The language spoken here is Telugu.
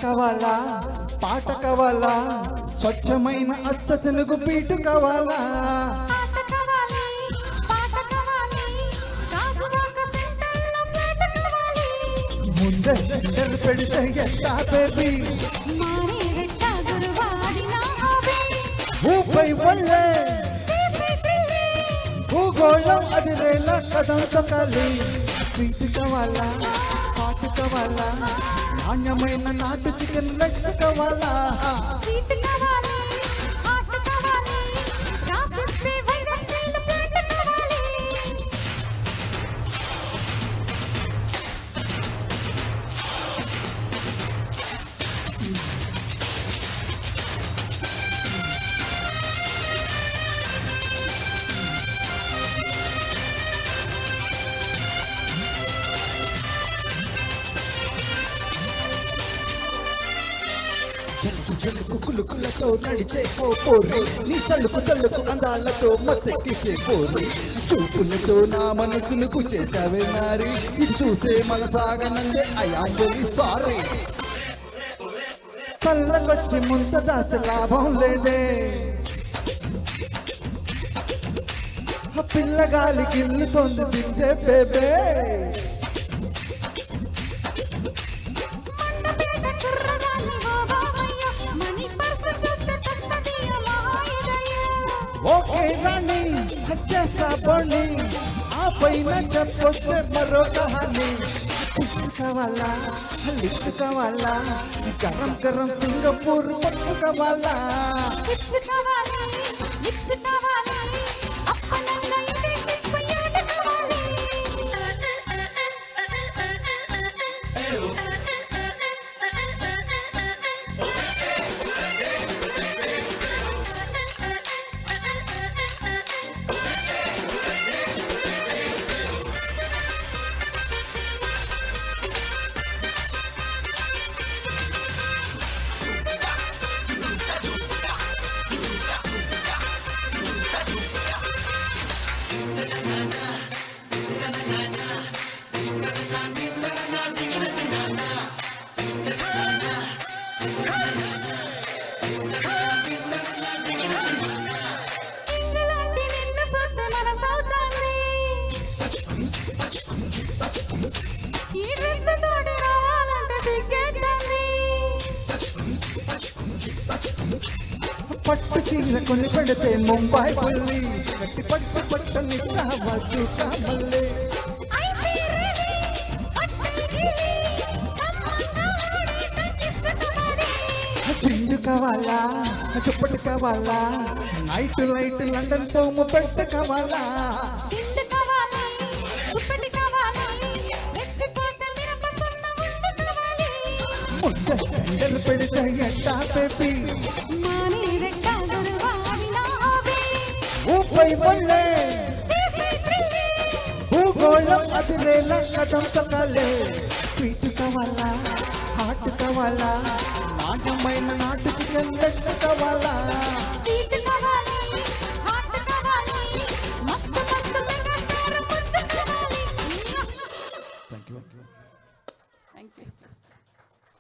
కావాలా పాట కావాలా స్వచ్ఛమైన అచ్చ తెలుగు పీటు కావాలా ముందే ఎండలు పెడితే ఎట్టా బేబీ ఊపై వల్లే భూగోళం అదిరేలా కథం తొక్కాలి స్వీట్ కావాలా పాటు కావాలా నాణ్యమైన నాటు చికెన్ లెగ్స్ కావాలా జలుకు జలుకు కులుకులతో నడిచే పోరి నీ తల్లుకు తల్లుకు అందాలతో మత్తెక్కించే పోరి చూపులతో నా మనసును కుచేసావే నారి ఇది చూసే మనసాగనందే ఐయామ్ వెరీ సారీ కళ్ళకొచ్చి ముంత దాత లాభం లేదే పిల్లగాలి గిల్లుతోంది తింటే బేబే ఓకే రాణి చేస్తా బోని ఆ పైన చెప్పొస్తే మరో కహాని కావాలా లిప్స్ కావాలా గరం గరం సింగపూర్ పట్టు కావాలా పట్టు చీర కొని పెడితే ముంబై పుల్లి కట్టి పట్టు పట్టు నిద్రవచ్చు కామల్లే చింజు కావాలా చుప్పటి కావాలా నైట్ లైట్ లండన్ పోము పెట్ట కావాలా ముందు ఎండలు పెడితే ఎట్టా బేబీ ఊపై వల్లే భూగోళం అదిరేలా కథం తొక్కాలే స్వీట్ కావాలా హాట్ కావాలా నాణ్యమైన నాటు చికెన్ లెగ్స్